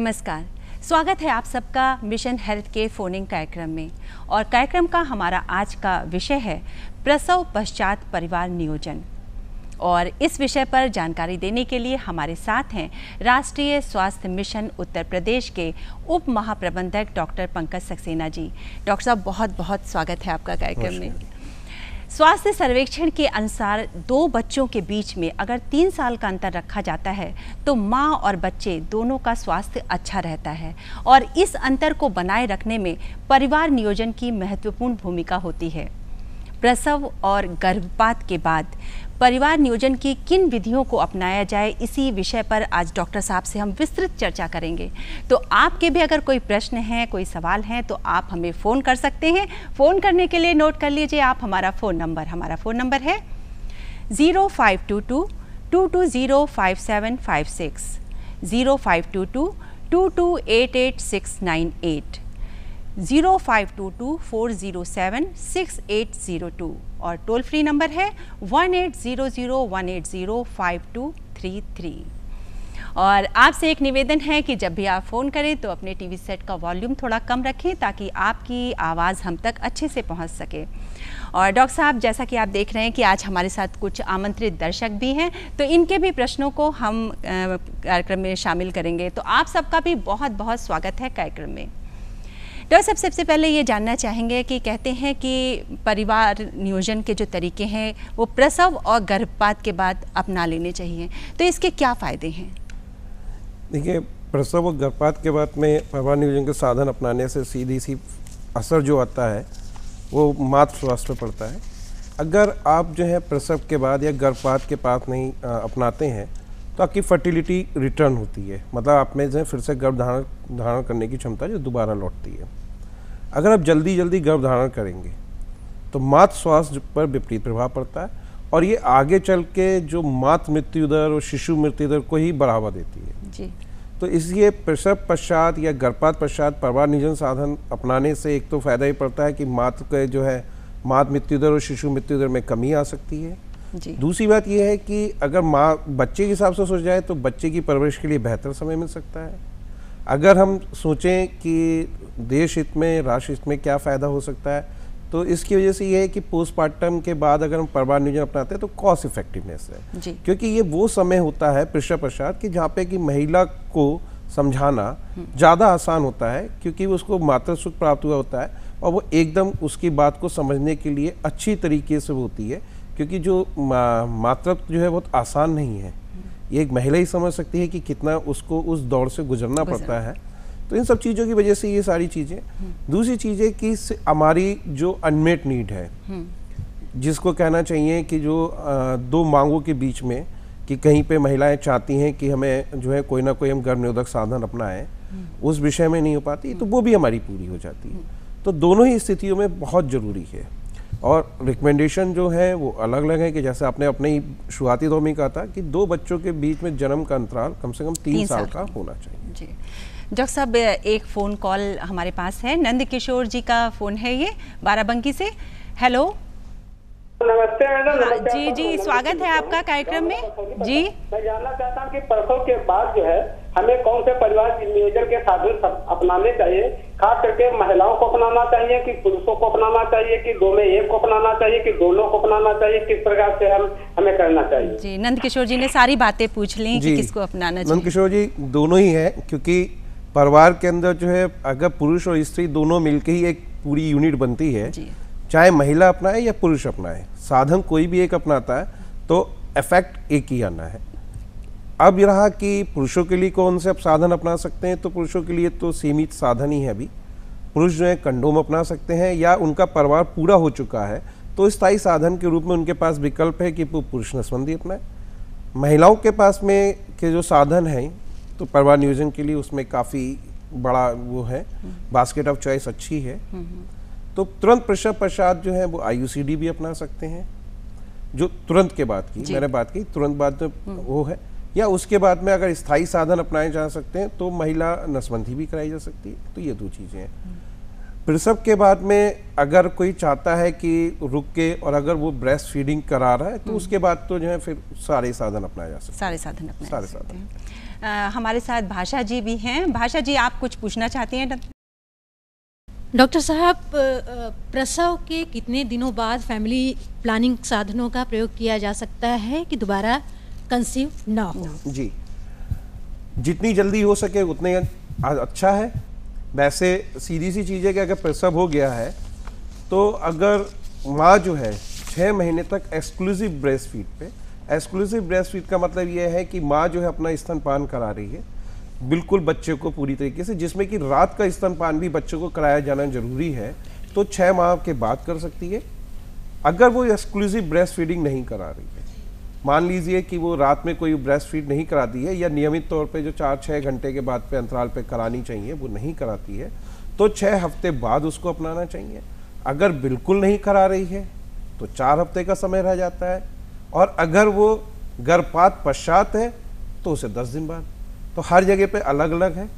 नमस्कार, स्वागत है आप सबका मिशन हेल्थ के फोनिंग कार्यक्रम में। और कार्यक्रम का हमारा आज का विषय है प्रसव पश्चात परिवार नियोजन। और इस विषय पर जानकारी देने के लिए हमारे साथ हैं राष्ट्रीय स्वास्थ्य मिशन उत्तर प्रदेश के उप महाप्रबंधक डॉक्टर पंकज सक्सेना जी। डॉक्टर साहब, बहुत बहुत स्वागत है आपका कार्यक्रम में। स्वास्थ्य सर्वेक्षण के अनुसार दो बच्चों के बीच में अगर 3 साल का अंतर रखा जाता है तो माँ और बच्चे दोनों का स्वास्थ्य अच्छा रहता है। और इस अंतर को बनाए रखने में परिवार नियोजन की महत्वपूर्ण भूमिका होती है। प्रसव और गर्भपात के बाद परिवार नियोजन की किन विधियों को अपनाया जाए, इसी विषय पर आज डॉक्टर साहब से हम विस्तृत चर्चा करेंगे। तो आपके भी अगर कोई प्रश्न हैं, कोई सवाल हैं, तो आप हमें फ़ोन कर सकते हैं। फ़ोन करने के लिए नोट कर लीजिए आप हमारा फ़ोन नंबर है 0522-220-5756, 0522-2288698, 0522-407-6802 और टोल फ्री नंबर है 1800-180-5233। और आपसे एक निवेदन है कि जब भी आप फ़ोन करें तो अपने टीवी सेट का वॉल्यूम थोड़ा कम रखें ताकि आपकी आवाज़ हम तक अच्छे से पहुंच सके। और डॉक्टर साहब, जैसा कि आप देख रहे हैं कि आज हमारे साथ कुछ आमंत्रित दर्शक भी हैं, तो इनके भी प्रश्नों को हम कार्यक्रम में शामिल करेंगे। तो आप सबका भी बहुत बहुत स्वागत है कार्यक्रम में। डॉक्टर साहब, सबसे पहले ये जानना चाहेंगे कि कहते हैं कि परिवार नियोजन के जो तरीके हैं वो प्रसव और गर्भपात के बाद अपना लेने चाहिए, तो इसके क्या फ़ायदे हैं? देखिए, प्रसव और गर्भपात के बाद में परिवार नियोजन के साधन अपनाने से सीधी सी असर जो आता है वो मातृ स्वास्थ्य पर पड़ता है। अगर आप जो है प्रसव के बाद या गर्भपात के बाद नहीं अपनाते हैं तो आपकी फर्टिलिटी रिटर्न होती है, मतलब आप में जो है फिर से गर्भ धारण करने की क्षमता जो दोबारा लौटती है। अगर आप जल्दी गर्भ धारण करेंगे तो मातृ स्वास्थ्य पर विपरीत प्रभाव पड़ता है और ये आगे चल के जो मातृ मृत्यु दर और शिशु मृत्यु दर को ही बढ़ावा देती है जी। तो इसलिए प्रसव पश्चात या गर्भपात पश्चात परिवार नियोजन साधन अपनाने से एक तो फायदा ही पड़ता है कि मातृ के जो है मातृ मृत्यु दर और शिशु मृत्यु दर में कमी आ सकती है जी। दूसरी बात यह है कि अगर माँ बच्चे के हिसाब से सोच जाए तो बच्चे की परवरिश के लिए बेहतर समय मिल सकता है। अगर हम सोचें कि देश हित में, राष्ट्र हित में क्या फ़ायदा हो सकता है, तो इसकी वजह से ये है कि पोस्टमार्टम के बाद अगर हम परिवार नियोजन अपनाते हैं तो कॉस्ट इफेक्टिवनेस है जी। क्योंकि ये वो समय होता है प्रसव पश्चात कि जहाँ पे कि महिला को समझाना ज़्यादा आसान होता है, क्योंकि उसको मातृ सुख प्राप्त हुआ होता है और वो एकदम उसकी बात को समझने के लिए अच्छी तरीके से होती है। क्योंकि जो मातृत्व जो है बहुत आसान नहीं है, ये एक महिला ही समझ सकती है कि कितना उसको उस दौर से गुजरना पड़ता है। तो इन सब चीज़ों की वजह से ये सारी चीज़ें। दूसरी चीज़ है कि हमारी जो अनमेट नीड है, जिसको कहना चाहिए कि जो दो मांगों के बीच में कि कहीं पे महिलाएं चाहती हैं कि हमें जो है कोई ना कोई हम गर्भ निरोधक साधन अपनाएं, उस विषय में नहीं हो पाती, तो वो भी हमारी पूरी हो जाती है। तो दोनों ही स्थितियों में बहुत ज़रूरी है। और रिकमेंडेशन जो है वो अलग अलग है कि जैसे आपने अपने ही शुरुआती दौर में कहा था कि 2 बच्चों के बीच में जन्म का अंतराल कम से कम 3 साल का होना चाहिए जी। डॉक्टर साहब, एक फ़ोन कॉल हमारे पास है, नंद किशोर जी का फ़ोन है ये, बाराबंकी से। हेलो, नमस्ते मैडम। जी, स्वागत है आपका कार्यक्रम में जी। मैं जानना चाहता हूँ कि प्रसव के बाद जो है हमें कौन से परिवार नियोजन के साधन अपनाने चाहिए, खास करके महिलाओं को अपनाना चाहिए कि पुरुषों को अपनाना चाहिए कि दो में एक को अपनाना चाहिए कि दोनों को अपनाना चाहिए, किस प्रकार से हमें करना चाहिए? जी, नंद किशोर जी ने सारी बातें पूछ ली कि किसको अपनाना चाहिए। नंद किशोर जी, दोनों ही है, क्योंकि परिवार के अंदर जो है अगर पुरुष और स्त्री दोनों मिलकर ही एक पूरी यूनिट बनती है, चाहे महिला अपनाए या पुरुष अपनाए, साधन कोई भी एक अपनाता है तो इफेक्ट एक ही आना है। अब रहा कि पुरुषों के लिए कौन से अब साधन अपना सकते हैं, तो पुरुषों के लिए तो सीमित साधन ही है अभी। पुरुष जो है कंडोम अपना सकते हैं, या उनका परिवार पूरा हो चुका है तो स्थायी साधन के रूप में उनके पास विकल्प है कि वो पुरुष नसबंदी अपनाए। महिलाओं के पास में के जो साधन हैं तो परिवार नियोजन के लिए उसमें काफ़ी बड़ा वो है, बास्केट ऑफ चॉइस अच्छी है। तो तुरंत प्रसव पश्चात जो है वो IUCD भी अपना सकते हैं, जो तुरंत के बाद की मैंने बात की, तुरंत बाद वो है। या उसके बाद में अगर स्थायी साधन अपनाए जा सकते हैं तो महिला नसबंदी भी कराई जा सकती है। तो ये 2 चीज़ें हैं। प्रसव के बाद में अगर कोई चाहता है कि रुक के और अगर वो ब्रेस्ट फीडिंग करा रहा है तो उसके बाद तो जो है फिर सारे साधन अपनाए जा सकते हैं। सारे साधन अपनाए जा सकते हैं। हमारे साथ भाषा जी भी हैं। भाषा जी, आप कुछ पूछना चाहती हैं? डॉक्टर साहब, प्रसव के कितने दिनों बाद फैमिली प्लानिंग साधनों का प्रयोग किया जा सकता है कि दोबारा कंसीव ना हो? जी, जितनी जल्दी हो सके उतने अच्छा है। वैसे सीधी सी चीज़ है कि अगर प्रसव हो गया है तो अगर माँ जो है 6 महीने तक एक्सक्लूसिव ब्रेस्ट फीड पे, एक्सक्लूसिव ब्रेस्ट फीड का मतलब ये है कि माँ जो है अपना स्तनपान करा रही है बिल्कुल बच्चे को पूरी तरीके से, जिसमें कि रात का स्तनपान भी बच्चों को कराया जाना जरूरी है, तो 6 माह के बाद कर सकती है। अगर वो एक्सक्लूसिव ब्रेस्ट फीडिंग नहीं करा रही है, मान लीजिए कि वो रात में कोई ब्रेस्ट फीड नहीं कराती है या नियमित तौर पे जो 4-6 घंटे के बाद पे अंतराल पे करानी चाहिए वो नहीं कराती है, तो 6 हफ्ते बाद उसको अपनाना चाहिए। अगर बिल्कुल नहीं करा रही है तो 4 हफ्ते का समय रह जाता है, और अगर वो गर्भपात पश्चात है तो उसे 10 दिन बाद। तो हर जगह पे अलग अलग है,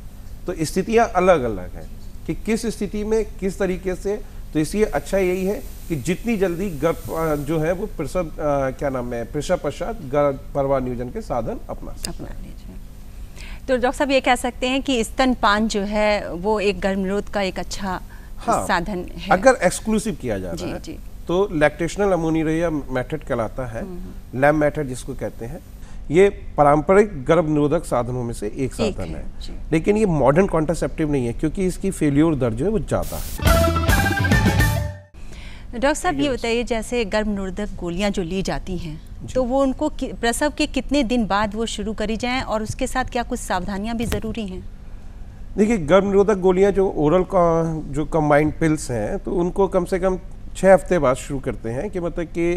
तो स्थितियां अलग अलग हैं कि किस स्थिति में किस तरीके से। तो इसलिए अच्छा यही है कि जितनी जल्दी गर्भ जो है वो प्रसव प्रसव पश्चात गर्भपरवाह नियोजन के साधन अपना लीजिए। तो डॉक्टर साहब ये कह सकते हैं कि स्तनपान जो है वो एक गर्भनिरोध का एक अच्छा साधन है अगर एक्सक्लूसिव किया जा रहा है तो लैक्टेशनल अमोनिया मेथड कहलाता है, लैम मेथड जिसको कहते हैं। ये पारंपरिक गर्भ निरोधक साधनों में से एक साधन है, लेकिन ये मॉडर्न कॉन्ट्रासेप्टिव नहीं है क्योंकि इसकी फेल्योर दर जो है वो ज़्यादा है। डॉक्टर साहब ये बताइए, जैसे गर्भ निरोधक गोलियां जो ली जाती हैं तो वो उनको प्रसव के कितने दिन बाद वो शुरू करी जाएं और उसके साथ क्या कुछ सावधानियां भी ज़रूरी हैं? देखिए, गर्भ निरोधक गोलियां जो ओरल जो कंबाइंड पिल्स हैं तो उनको कम से कम 6 हफ्ते बाद शुरू करते हैं कि मतलब कि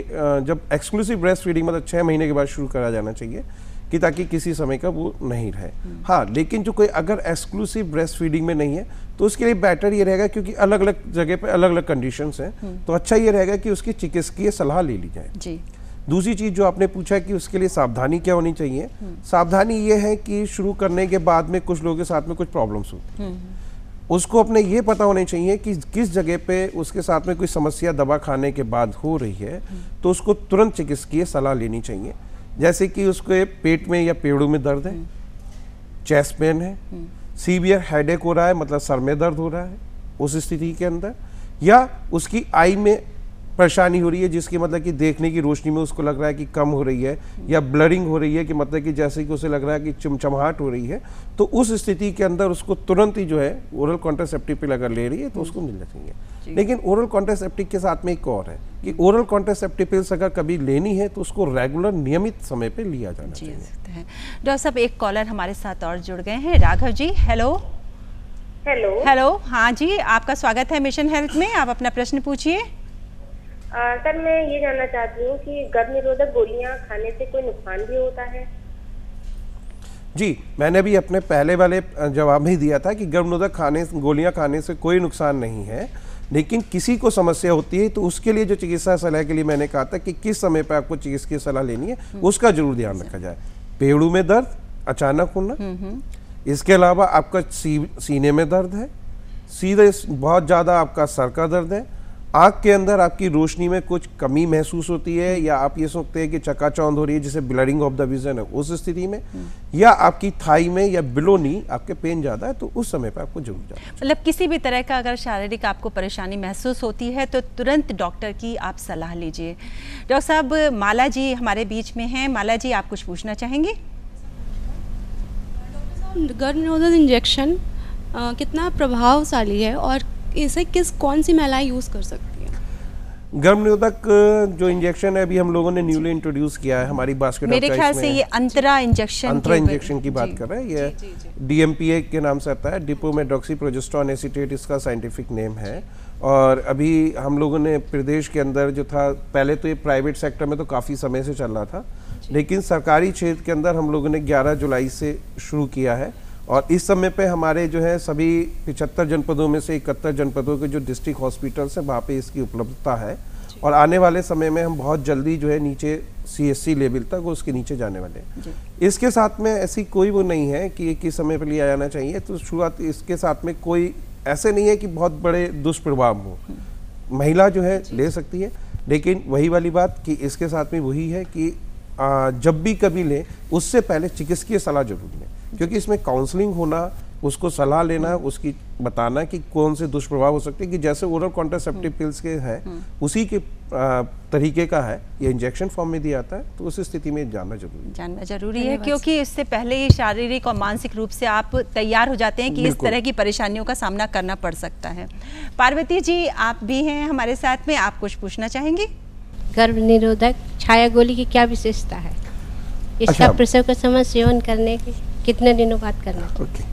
जब एक्सक्लूसिव ब्रेस्ट फीडिंग मतलब 6 महीने के बाद शुरू करा जाना चाहिए कि ताकि किसी समय का वो नहीं रहे। हाँ, लेकिन जो कोई अगर एक्सक्लूसिव ब्रेस्ट फीडिंग में नहीं है तो उसके लिए बेटर ये रहेगा, क्योंकि अलग अलग जगह पे अलग अलग कंडीशंस हैं, तो अच्छा ये रहेगा कि उसकी चिकित्सकीय सलाह ले ली जाए जी। दूसरी चीज़ जो आपने पूछा कि उसके लिए सावधानी क्या होनी चाहिए, सावधानी ये है कि शुरू करने के बाद में कुछ लोगों के साथ में कुछ प्रॉब्लम्स होती हैं, उसको अपने ये पता होने चाहिए कि किस जगह पे उसके साथ में कोई समस्या दवा खाने के बाद हो रही है, तो उसको तुरंत चिकित्सकीय सलाह लेनी चाहिए। जैसे कि उसके पेट में या पेड़ों में दर्द है, चेस्ट पेन है, सीवियर हेडेक हो रहा है मतलब सर में दर्द हो रहा है उस स्थिति के अंदर, या उसकी आई में परेशानी हो रही है जिसकी मतलब कि देखने की रोशनी में उसको लग रहा है कि कम हो रही है, या ब्लरिंग हो रही है कि मतलब कि जैसे कि उसे लग रहा है कि चमचमाहट हो रही है, तो उस स्थिति के अंदर उसको तुरंत ही जो है ओरल कॉन्ट्रासेप्टिव पिल अगर ले रही है तो उसको मिलना चाहिए। लेकिन ओरल कॉन्ट्रासेप्टिव के साथ में एक और है कि ओरल कॉन्ट्रासेप्टिव पिल्स अगर कभी लेनी है तो उसको रेगुलर नियमित समय पे लिया जाना चाहिए। डॉक्टर साहब, एक कॉलर हमारे साथ और जुड़ गए हैं, Raghav ji. Hello hello hello, हाँ जी, आपका स्वागत है मिशन हेल्थ में, आप अपना प्रश्न पूछिए। सर, मैं ये जानना चाहती हूँ कि गर्भ निरोधक गोलियां खाने से कोई नुकसान भी होता है? जी, मैंने भी अपने पहले वाले जवाब में ही दिया था कि गर्भ निरोधक गोलियां खाने से कोई नुकसान नहीं है, लेकिन किसी को समस्या होती है तो उसके लिए जो चिकित्सा सलाह के लिए मैंने कहा था कि किस समय पर आपको चिकित्सकीय सलाह लेनी है उसका जरूर ध्यान रखा जाए। पेड़ों में दर्द अचानक होना, इसके अलावा आपका सीने में दर्द है, सीधे बहुत ज़्यादा आपका सर का दर्द है, आँख के अंदर आपकी रोशनी में कुछ कमी महसूस होती है, या आप ये सोचते हैं कि चकाचौंध हो रही है जिसे ब्लरिंग ऑफ द विजन है उस स्थिति में, या आपकी थाई में या बिलो नी आपके पेन ज़्यादा है, तो उस समय पर आपको जरूर जाना। मतलब किसी भी तरह का अगर शारीरिक आपको परेशानी महसूस होती है तो तुरंत डॉक्टर की आप सलाह लीजिए। डॉक्टर साहब, माला जी हमारे बीच में हैं। माला जी, आप कुछ पूछना चाहेंगे? गर्भ निरोधक इंजेक्शन कितना प्रभावशाली है और इसे कौन सी महिलाएं यूज़ कर सकती है? गर्भ निरोधक जो इंजेक्शन है अभी हम लोगों ने न्यूली इंट्रोड्यूस किया है हमारी बास्केट ऑफ चॉइस में। मेरे ख्याल से ये अंतरा इंजेक्शन की बात कर रहे हैं। ये DMPA के नाम से आता है, डिपोमेड्रॉक्सीप्रोजेस्टेरोन एसीटेट इसका साइंटिफिक नेम है। और अभी हम लोगों ने प्रदेश के अंदर जो था, पहले तो ये प्राइवेट सेक्टर में तो काफ़ी समय से चल रहा था, लेकिन सरकारी क्षेत्र के अंदर हम लोगों ने 11 जुलाई से शुरू किया है, और इस समय पे हमारे जो है सभी 75 जनपदों में से 71 जनपदों के जो डिस्ट्रिक्ट हॉस्पिटल्स हैं वहाँ पे इसकी उपलब्धता है, और आने वाले समय में हम बहुत जल्दी जो है नीचे CSC लेवल तक उसके नीचे जाने वाले हैं। इसके साथ में ऐसी कोई वो नहीं है कि एक ही समय पर लिया जाना चाहिए, तो शुरुआत इसके साथ में कोई ऐसे नहीं है कि बहुत बड़े दुष्प्रभाव हो, महिला जो है ले सकती है। लेकिन वही वाली बात कि इसके साथ में वही है कि जब भी कभी लें उससे पहले चिकित्सकीय सलाह जरूर लें, क्योंकि इसमें काउंसलिंग होना, उसको सलाह लेना, उसकी बताना कि कौन से दुष्प्रभाव हो सकते हैं, कि जैसे ओरल कॉन्ट्रासेप्टिव पिल्स के हैं उसी के तरीके का है, ये इंजेक्शन फॉर्म में दिया जाता है, तो उस स्थिति में जानना जरूरी है, क्योंकि इससे पहले ही शारीरिक और मानसिक रूप से आप तैयार हो जाते हैं कि इस तरह की परेशानियों का सामना करना पड़ सकता है। पार्वती जी, आप भी हैं हमारे साथ में, आप कुछ पूछना चाहेंगी? गर्भ निरोधक छाया गोली की क्या विशेषता है? इसका प्रसव के समय सेवन करने के कितने दिनों बाद करना चाहिए?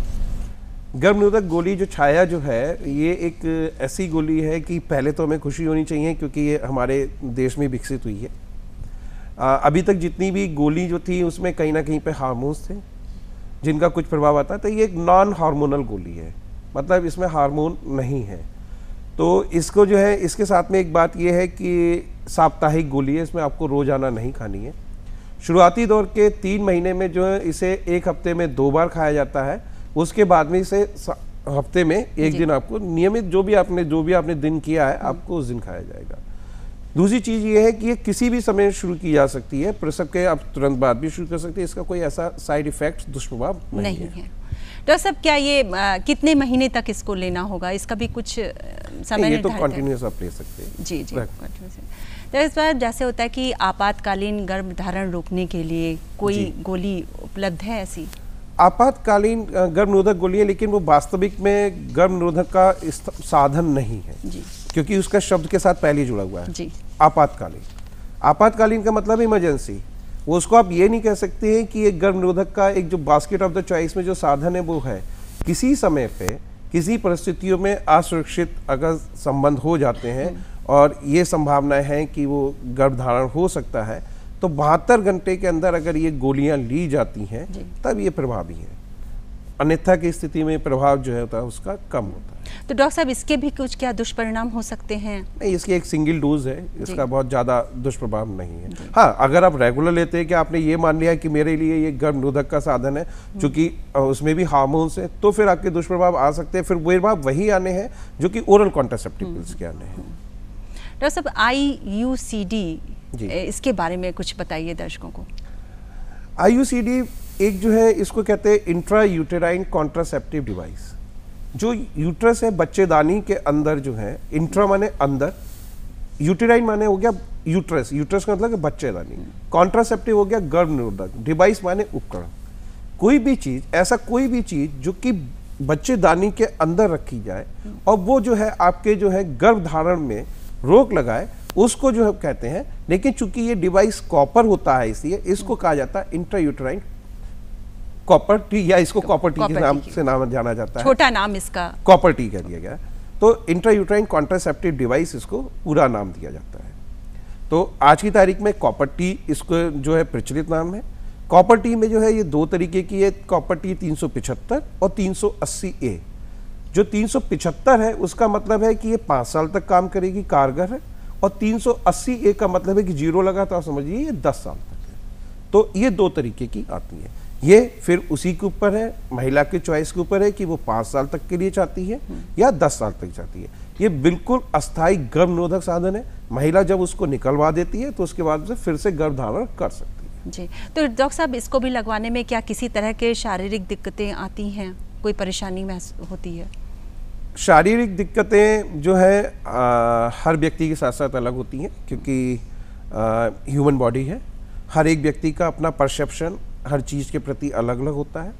गर्भ निरोधक गोली जो छाया जो है, ये एक ऐसी गोली है कि पहले तो हमें खुशी होनी चाहिए क्योंकि ये हमारे देश में विकसित हुई है। अभी तक जितनी भी गोली जो थी उसमें कहीं ना कहीं पे हार्मोन्स थे जिनका कुछ प्रभाव आता है, तो ये एक नॉन हार्मोनल गोली है, मतलब इसमें हार्मोन नहीं है। तो इसको जो है, इसके साथ में एक बात ये है कि साप्ताहिक गोली है, इसमें आपको रोजाना नहीं खानी है। शुरुआती दौर के 3 महीने में जो है इसे 1 हफ्ते में 2 बार खाया जाता है, उसके बाद में इसे हफ्ते में 1 दिन आपको नियमित जो भी आपने दिन किया है आपको उस दिन खाया जाएगा। दूसरी चीज ये है कि ये किसी भी समय शुरू की जा सकती है, प्रसव के आप तुरंत बाद भी शुरू कर सकते हैं, इसका कोई ऐसा साइड इफेक्ट दुष्प्रभाव नहीं है। डॉक्टर साहब, क्या ये कितने महीने तक इसको लेना होगा? इसका भी कुछ समय ये तो कंटिन्यूअस आप ले सकते हैं। जी तो इस बार जैसे होता है कि आपातकालीन गर्भधारण रोकने के लिए कोई गोली उपलब्ध है ऐसी? आपातकालीन गर्भ निरोधक गोली है, लेकिन वो वास्तविक में गर्भ निरोधक का साधन नहीं है जी, क्योंकि उसका शब्द के साथ पहले जुड़ा हुआ है जी। आपातकालीन का मतलब इमरजेंसी। वो उसको आप ये नहीं कह सकते हैं कि एक गर्भ निरोधक का एक जो बास्केट ऑफ द चॉइस में जो साधन है वो है, किसी समय पे किसी परिस्थितियों में असुरक्षित अगर संबंध हो जाते हैं और ये संभावनाएं हैं कि वो गर्भधारण हो सकता है, तो 72 घंटे के अंदर अगर ये गोलियां ली जाती हैं तब ये प्रभावी है, अन्यथा की स्थिति में प्रभाव जो है होता है उसका कम होता है। तो डॉक्टर साहब, इसके भी कुछ क्या दुष्परिणाम हो सकते हैं? नहीं, इसकी एक सिंगल डोज है, इसका बहुत ज़्यादा दुष्प्रभाव नहीं है। हाँ, अगर आप रेगुलर लेते हैं कि आपने ये मान लिया कि मेरे लिए ये गर्भ निरोधक का साधन है, चूंकि उसमें भी हार्मोन्स है, तो फिर आपके दुष्प्रभाव आ सकते हैं। फिर वो प्रभाव वही आने हैं जो कि ओरल कॉन्ट्रासेप्टिव पिल्स के आने हैं। डॉक्टर साहब, IUCD इसके बारे में कुछ बताइए दर्शकों को। IUCD एक जो है, इसको कहते हैं इंट्रा यूटेराइन कॉन्ट्रासेप्टिव डिवाइस। जो यूट्रस है बच्चेदानी के अंदर जो है, इंट्रा माने अंदर, यूटेराइन माने हो गया यूट्रस, यूट्रस का मतलब बच्चेदानी, कॉन्ट्रासेप्टिव हो गया गर्भ निरोधक, डिवाइस माने उपकरण। कोई भी चीज, ऐसा कोई भी चीज जो कि बच्चेदानी के अंदर रखी जाए और वो जो है आपके जो है गर्भधारण में रोक लगाए, उसको जो है कहते हैं। लेकिन चूंकि ये डिवाइस कॉपर होता है, इसलिए इसको कहा जाता है इंट्रायूटेराइन कॉपर टी, या इसको कॉपर टी के नाम से नाम जाना जाता है, छोटा नाम इसका कॉपर टी कह दिया गया। तो इंट्रायूटेराइन कॉन्ट्रासेप्टिव डिवाइस इसको पूरा नाम दिया जाता है। तो आज की तारीख में कॉपर टी इसको जो है प्रचलित नाम है। कॉपर टी में जो है ये 2 तरीके की है, कॉपर टी 375 और 380A। जो 375 है उसका मतलब है कि ये 5 साल तक काम करेगी, कारगर है, और 380A का मतलब है कि 0 लगा तो आप समझिए ये 10 साल तक है। तो ये 2 तरीके की आती है। ये फिर उसी के ऊपर है, महिला के चॉइस के ऊपर है कि वो 5 साल तक के लिए चाहती है या 10 साल तक चाहती है। ये बिल्कुल अस्थायी गर्भ निरोधक साधन है। महिला जब उसको निकलवा देती है तो उसके बाद से फिर से गर्भधारण कर सकती है जी। तो डॉक्टर साहब, इसको भी लगवाने में क्या किसी तरह के शारीरिक दिक्कतें आती हैं, कोई परेशानी महसूस होती है? शारीरिक दिक्कतें जो है हर व्यक्ति के साथ साथ अलग होती हैं, क्योंकि ह्यूमन बॉडी है, हर एक व्यक्ति का अपना परसेप्शन हर चीज़ के प्रति अलग अलग होता है।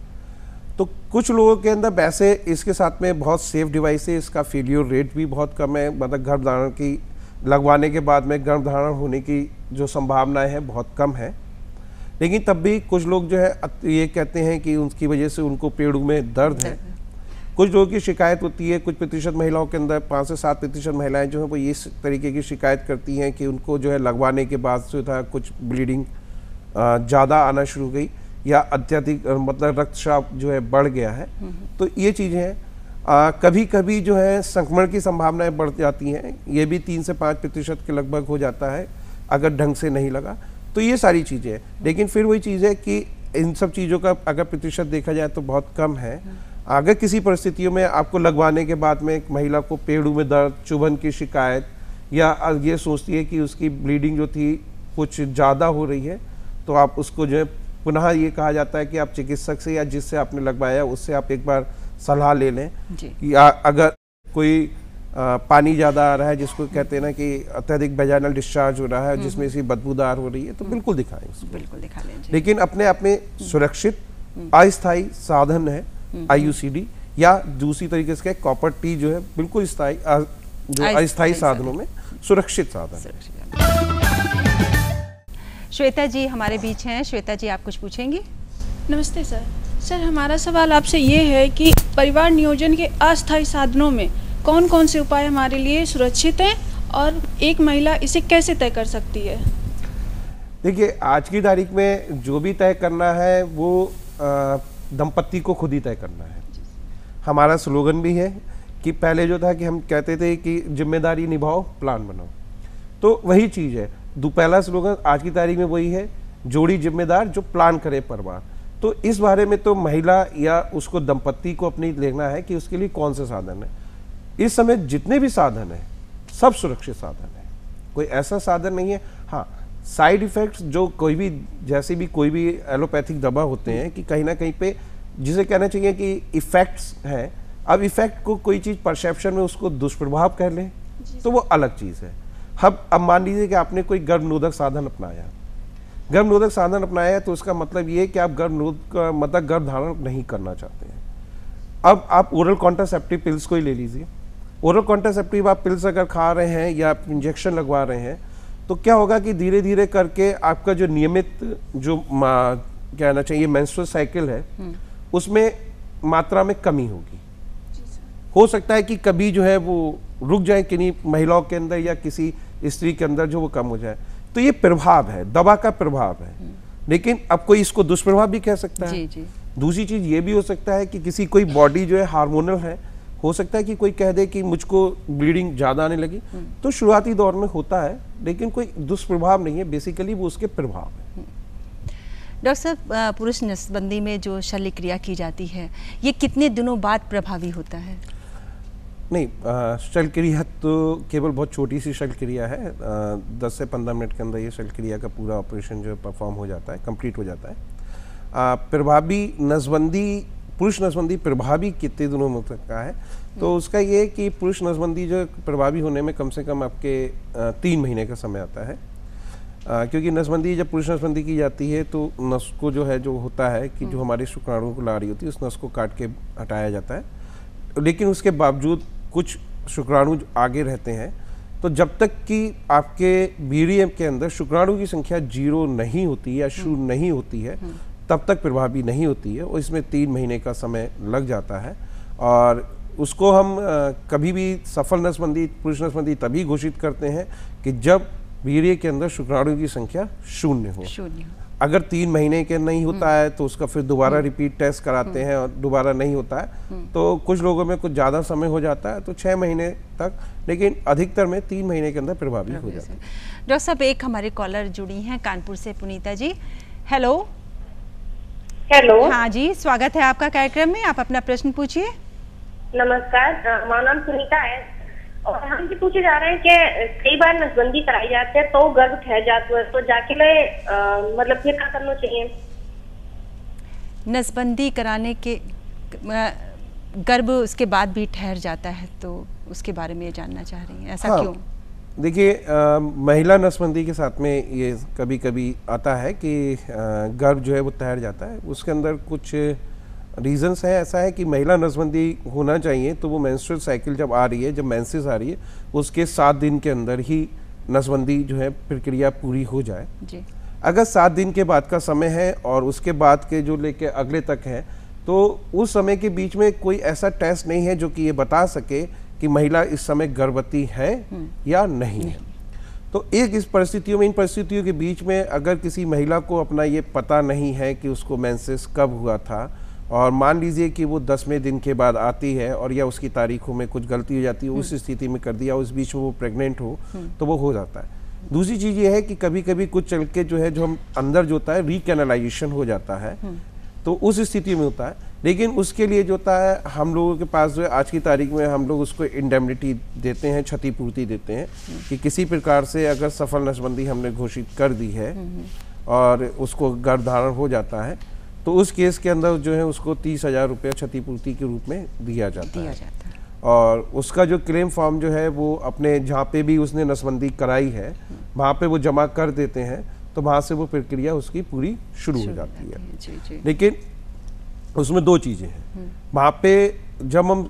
तो कुछ लोगों के अंदर वैसे इसके साथ में बहुत सेफ डिवाइस है, इसका फेलियर रेट भी बहुत कम है, मतलब गर्भधारण की लगवाने के बाद में गर्भधारण होने की जो संभावनाएं है बहुत कम है। लेकिन तब भी कुछ लोग जो है ये कहते हैं कि उनकी वजह से उनको पेड़ों में दर्द है। कुछ लोगों की शिकायत होती है, कुछ प्रतिशत महिलाओं के अंदर 5 से 7% महिलाएं जो हैं वो इस तरीके की शिकायत करती हैं कि उनको जो है लगवाने के बाद से था कुछ ब्लीडिंग ज़्यादा आना शुरू हो गई या अत्यधिक मतलब रक्तस्राव जो है बढ़ गया है। तो ये चीज़ें हैं। कभी कभी जो है संक्रमण की संभावनाएं बढ़ जाती हैं, ये भी 3 से 5% के लगभग हो जाता है अगर ढंग से नहीं लगा। तो ये सारी चीज़ें हैं, लेकिन फिर वही चीज़ है कि इन सब चीज़ों का अगर प्रतिशत देखा जाए तो बहुत कम है। अगर किसी परिस्थितियों में आपको लगवाने के बाद में एक महिला को पेड़ों में दर्द, चुभन की शिकायत, या ये सोचती है कि उसकी ब्लीडिंग जो थी कुछ ज़्यादा हो रही है, तो आप उसको जो है पुनः ये कहा जाता है कि आप चिकित्सक से या जिससे आपने लगवाया उससे आप एक बार सलाह ले लें कि अगर कोई पानी ज़्यादा आ रहा है, जिसको कहते हैं ना कि अत्यधिक वेजाइनल डिस्चार्ज हो रहा है, जिसमें से बदबूदार हो रही है, तो बिल्कुल दिखाएं उसको। बिल्कुल दिखा लें। लेकिन अपने आप में सुरक्षित अस्थायी साधन है IUCD, या दूसरी तरीके से कॉपर टी जो है बिल्कुल स्थायी, जो अस्थायी साधनों में सुरक्षित साधन है। श्वेता जी हमारे बीच हैं। श्वेता जी, आप कुछ पूछेंगी? नमस्ते सर। सर, हमारा सवाल आपसे ये है कि परिवार नियोजन के अस्थायी साधनों में कौन कौन से उपाय हमारे लिए सुरक्षित हैं और एक महिला इसे कैसे तय कर सकती है? देखिए, आज की तारीख में जो भी तय करना है वो दंपत्ति को खुद ही तय करना है। हमारा स्लोगन भी है कि पहले जो था कि हम कहते थे कि जिम्मेदारी निभाओ, प्लान बनाओ, तो वही चीज़ है। पहला स्लोगन आज की तारीख में वही है, जोड़ी जिम्मेदार जो प्लान करे परिवार। तो इस बारे में तो महिला या उसको दंपत्ति को अपनी देखना है कि उसके लिए कौन से साधन है। इस समय जितने भी साधन है सब सुरक्षित साधन है, कोई ऐसा साधन नहीं है। हाँ, साइड इफेक्ट्स जो कोई भी, जैसे भी कोई भी एलोपैथिक दवा होते हैं कि कहीं ना कहीं पे जिसे कहना चाहिए कि इफेक्ट्स हैं। अब इफेक्ट को कोई चीज़ परसेप्शन में उसको दुष्प्रभाव कह लें तो वो अलग चीज़ है। अब मान लीजिए कि आपने कोई गर्भनिरोधक साधन अपनाया, गर्भनिरोधक साधन अपनाया तो उसका मतलब ये है कि आप गर्भ धारण नहीं करना चाहते हैं। अब आप ओरल कॉन्ट्रासेप्टिव पिल्स को ही ले लीजिए। ओरल कॉन्ट्रासेप्टिव आप पिल्स अगर खा रहे हैं या आप इंजेक्शन लगवा रहे हैं तो क्या होगा कि धीरे धीरे करके आपका जो नियमित जो कहना चाहिए मेंस्ट्रुअल साइकिल है उसमें मात्रा में कमी होगी। हो सकता है कि कभी जो है वो रुक जाए किन्हीं महिलाओं के अंदर या किसी स्त्री के अंदर जो वो कम हो जाए। तो ये प्रभाव है, दवा का प्रभाव है। लेकिन अब कोई इसको दुष्प्रभाव भी कह सकता है। जी। दूसरी चीज ये भी हो सकता है कि किसी कोई बॉडी जो है हार्मोनल है, हो सकता है कि कोई कह दे कि मुझको ब्लीडिंग ज़्यादा आने लगी, तो शुरुआती दौर में होता है, लेकिन कोई दुष्प्रभाव नहीं है, बेसिकली वो उसके प्रभाव है। डॉक्टर साहब, पुरुष नसबंदी में जो शल्य क्रिया की जाती है ये कितने दिनों बाद प्रभावी होता है? नहीं, शल्य क्रिया तो केवल बहुत छोटी सी शल्य क्रिया है। 10 से 15 मिनट के अंदर ये शल्य क्रिया का पूरा ऑपरेशन जो है परफॉर्म हो जाता है, कंप्लीट हो जाता है। प्रभावी नसबंदी, पुरुष नसबंदी प्रभावी कितने दिनों में का है, तो उसका ये है कि पुरुष नसबंदी जो प्रभावी होने में कम से कम आपके 3 महीने का समय आता है। क्योंकि नसबंदी, जब पुरुष नसबंदी की जाती है तो नस को जो है, जो होता है कि जो हमारे शुक्राणुओं को ला रही होती है उस नस को काट के हटाया जाता है। लेकिन उसके बावजूद कुछ शुक्राणु आगे रहते हैं, तो जब तक कि आपके वीर्य के अंदर शुक्राणु की संख्या 0 नहीं होती या शून्य नहीं होती है तब तक प्रभावी नहीं होती है, और इसमें 3 महीने का समय लग जाता है। और उसको हम कभी भी सफल नसबंदी, पुरुष नसबंदी तभी घोषित करते हैं कि जब वीर्य के अंदर शुक्राणु की संख्या 0 हो। अगर 3 महीने के नहीं होता है तो उसका फिर दोबारा रिपीट टेस्ट कराते हैं, और दोबारा नहीं होता है तो कुछ लोगों में कुछ ज़्यादा समय हो जाता है तो 6 महीने तक, लेकिन अधिकतर में 3 महीने के अंदर प्रभावी हो जाता है। डॉक्टर साहब, एक हमारे कॉलर जुड़ी हैं कानपुर से, पुनीता जी। हेलो। हेलो। हाँ जी, स्वागत है आपका कार्यक्रम में, आप अपना प्रश्न पूछिए। नमस्कार, हमारा नाम सुनीता है और हम ये पूछे जा रहे हैं कि कई बार नसबंदी कराई जाती है तो गर्भ ठहर जाता है, तो जाके मतलब फिर क्या करना चाहिए? नसबंदी कराने के गर्भ उसके बाद भी ठहर जाता है, तो उसके बारे में जानना चाह रही हैं, ऐसा क्यों? देखिए, महिला नसबंदी के साथ में ये कभी कभी आता है कि गर्भ जो है वो ठहर जाता है। उसके अंदर कुछ रीजंस है। ऐसा है कि महिला नसबंदी होना चाहिए तो वो मेंस्ट्रुअल साइकिल जब आ रही है, जब मेंसेस आ रही है, उसके 7 दिन के अंदर ही नसबंदी जो है प्रक्रिया पूरी हो जाए जी। अगर 7 दिन के बाद का समय है और उसके बाद के जो लेके अगले तक है, तो उस समय के बीच में कोई ऐसा टेस्ट नहीं है जो कि ये बता सके कि महिला इस समय गर्भवती है या नहीं है। तो एक इस परिस्थितियों में, इन परिस्थितियों के बीच में अगर किसी महिला को अपना ये पता नहीं है कि उसको मेंसेस कब हुआ था, और मान लीजिए कि वो 10वें दिन के बाद आती है और या उसकी तारीखों में कुछ गलती हो जाती है, उस स्थिति में कर दिया, उस बीच में वो प्रेग्नेंट हो तो वो हो जाता है। दूसरी चीज़ ये है कि कभी कभी कुछ चल के जो है, जो हम अंदर जो होता है रिकैनलाइजेशन हो जाता है, तो उस स्थिति में होता है। लेकिन उसके लिए जो होता है हम लोगों के पास जो है आज की तारीख में हम लोग उसको इंडेमनिटी देते हैं, क्षतिपूर्ति देते हैं कि किसी प्रकार से अगर सफल नसबंदी हमने घोषित कर दी है और उसको गर्भधारण हो जाता है तो उस केस के अंदर जो है उसको 30,000 रुपया क्षतिपूर्ति के रूप में दिया जाता है। और उसका जो क्लेम फॉर्म जो है वो अपने जहाँ पे भी उसने नसबंदी कराई है वहाँ पे वो जमा कर देते हैं, तो वहाँ से वो प्रक्रिया उसकी पूरी शुरू हो जाती है। लेकिन उसमें दो चीज़ें हैं, वहाँ पे जब हम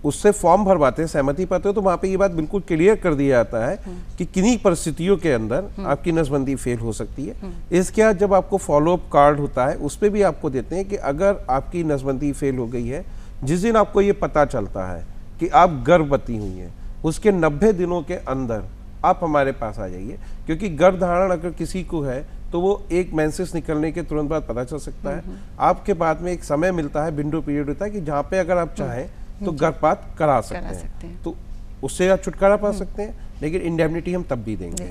उससे फॉर्म भरवाते हैं, सहमति पाते हो, तो वहाँ पे ये बात बिल्कुल क्लियर कर दिया जाता है कि किन्हीं परिस्थितियों के अंदर आपकी नसबंदी फेल हो सकती है। इसके बाद जब आपको फॉलोअप कार्ड होता है उस पर भी आपको देते हैं कि अगर आपकी नसबंदी फेल हो गई है, जिस दिन आपको ये पता चलता है कि आप गर्भवती हुई हैं, उसके 90 दिनों के अंदर आप हमारे पास आ जाइए, क्योंकि गर्भधारण अगर किसी को है तो वो एक मेंसेस निकलने के तुरंत बाद पता चल सकता है। आपके बाद में एक समय मिलता है, विंडो पीरियड होता है कि जहाँ पे अगर आप चाहें तो गर्भपात करा सकते हैं, तो उससे आप छुटकारा पा सकते हैं। लेकिन इंडेमनिटी हम तब भी देंगे।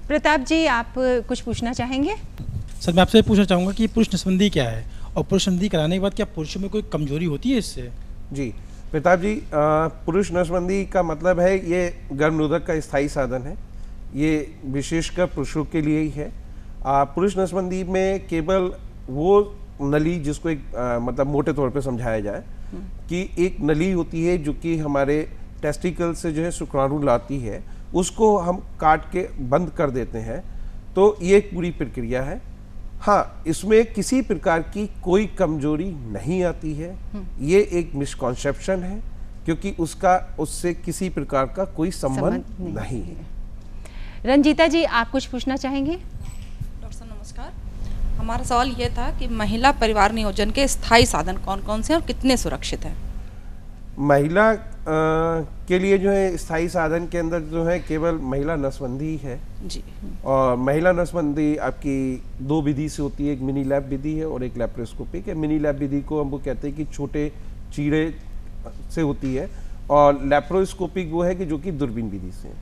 प्रताप जी, आप कुछ पूछना चाहेंगे? सर, मैं आपसे पूछना चाहूँगा कि पुरुष नसबंदी क्या है और पुरुष नसबंदी कराने के बाद क्या पुरुषों में कोई कमजोरी होती है इससे? जी प्रताप जी, पुरुष नसबंदी का मतलब है ये गर्भनिरोधक का स्थायी साधन है, ये विशेषकर पुरुषों के लिए ही है। पुरुष नसबंदी में केवल वो नली, जिसको एक मतलब मोटे तौर पे समझाया जाए कि एक नली होती है जो कि हमारे टेस्टिकल से जो है शुक्राणु लाती है, उसको हम काट के बंद कर देते हैं, तो ये एक पूरी प्रक्रिया है। हाँ, इसमें किसी प्रकार की कोई कमजोरी नहीं आती है, ये एक मिसकॉन्सेप्शन है, क्योंकि उससे किसी प्रकार का कोई संबंध नहीं है। रंजीता जी, आप कुछ पूछना चाहेंगे? डॉक्टर साहब नमस्कार, हमारा सवाल ये था कि महिला परिवार नियोजन के स्थायी साधन कौन कौन से हैं और कितने सुरक्षित हैं? महिला के लिए जो है स्थायी साधन के अंदर जो है केवल महिला नसबंदी है जी। और महिला नसबंदी आपकी दो विधि से होती है, एक मिनी लैब विधि है और एक लैप्रोस्कोपिक है। मिनी लैब विधि को हम वो कहते हैं कि छोटे चीरे से होती है, और लैप्रोस्कोपिक वो है कि जो कि दूरबीन विधि से है।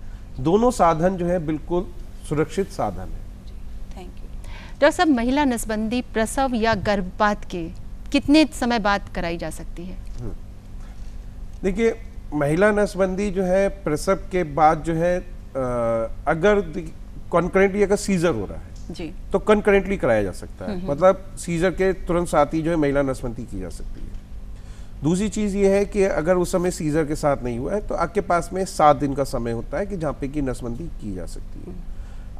दोनों साधन जो है बिल्कुल सुरक्षित साधन है। Thank you. डॉक्टर साहब, महिला नसबंदी प्रसव या गर्भपात के कितने समय बाद कराई जा सकती है? देखिए, महिला नसबंदी जो है प्रसव के बाद जो है अगर कॉन्करेंटली अगर सीजर हो रहा है जी, तो कॉन्करेंटली कराया जा सकता है, मतलब सीजर के तुरंत साथ ही जो है महिला नसबंदी की जा सकती है। दूसरी चीज़ ये है कि अगर उस समय सीजर के साथ नहीं हुआ है तो आपके पास में 7 दिन का समय होता है कि जहाँ पे कि नसबंदी की जा सकती है।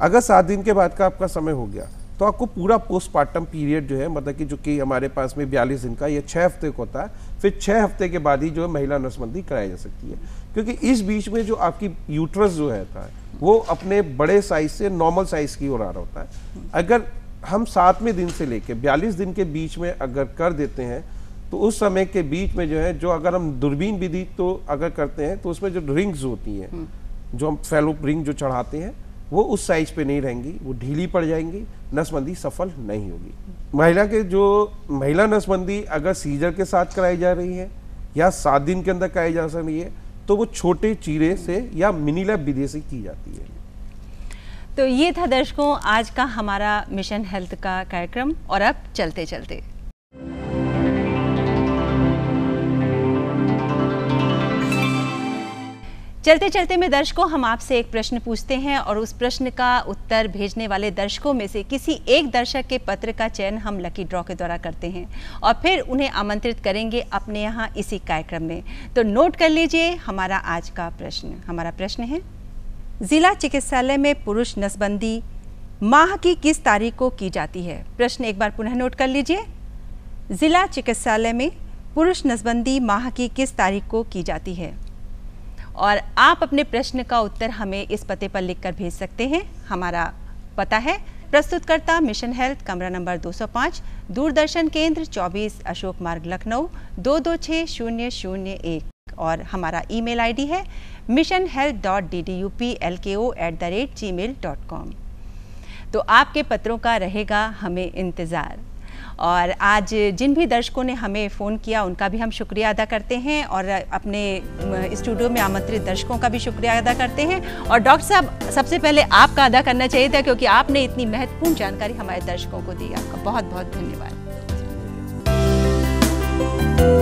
अगर 7 दिन के बाद का आपका समय हो गया तो आपको पूरा पोस्टमार्टम पीरियड जो है, मतलब कि जो कि हमारे पास में 42 दिन का, ये 6 हफ्ते का होता है, फिर 6 हफ्ते के बाद ही जो है महिला नसबंदी कराई जा सकती है। क्योंकि इस बीच में जो आपकी यूट्रस जो है वो अपने बड़े साइज से नॉर्मल साइज की ओर आ रहा होता है। अगर हम 7वें दिन से लेके 42 दिन के बीच में अगर कर देते हैं तो उस समय के बीच में जो है, जो अगर हम दूरबीन विधि तो अगर करते हैं तो उसमें जो रिंग्स होती हैं, जो हम फैलोप रिंग जो चढ़ाते हैं, वो उस साइज पे नहीं रहेंगी, वो ढीली पड़ जाएंगी, नसबंदी सफल नहीं होगी। महिला नसबंदी अगर सीजर के साथ कराई जा रही है या 7 दिन के अंदर कराई जा रही है तो वो छोटे चीरे से या मिनी लैब विधि से की जाती है। तो ये था दर्शकों आज का हमारा मिशन हेल्थ का कार्यक्रम। और अब चलते चलते में दर्शकों, हम आपसे एक प्रश्न पूछते हैं और उस प्रश्न का उत्तर भेजने वाले दर्शकों में से किसी एक दर्शक के पत्र का चयन हम लकी ड्रॉ के द्वारा करते हैं और फिर उन्हें आमंत्रित करेंगे अपने यहाँ इसी कार्यक्रम में। तो नोट कर लीजिए हमारा आज का प्रश्न। हमारा प्रश्न है, जिला चिकित्सालय में पुरुष नसबंदी माह की किस तारीख को की जाती है? प्रश्न एक बार पुनः नोट कर लीजिए। जिला चिकित्सालय में पुरुष नसबंदी माह की किस तारीख को की जाती है? और आप अपने प्रश्न का उत्तर हमें इस पते पर लिखकर भेज सकते हैं। हमारा पता है प्रस्तुतकर्ता मिशन हेल्थ, कमरा नंबर 205, दूरदर्शन केंद्र 24 अशोक मार्ग, लखनऊ 226001, और हमारा ईमेल आईडी है missionhealth.ddupLko@gmail.com। तो आपके पत्रों का रहेगा हमें इंतज़ार। और आज जिन भी दर्शकों ने हमें फ़ोन किया उनका भी हम शुक्रिया अदा करते हैं और अपने स्टूडियो में आमंत्रित दर्शकों का भी शुक्रिया अदा करते हैं। और डॉक्टर साहब, सबसे पहले आपका अदा करना चाहिए था क्योंकि आपने इतनी महत्वपूर्ण जानकारी हमारे दर्शकों को दी। आपका बहुत बहुत धन्यवाद। है।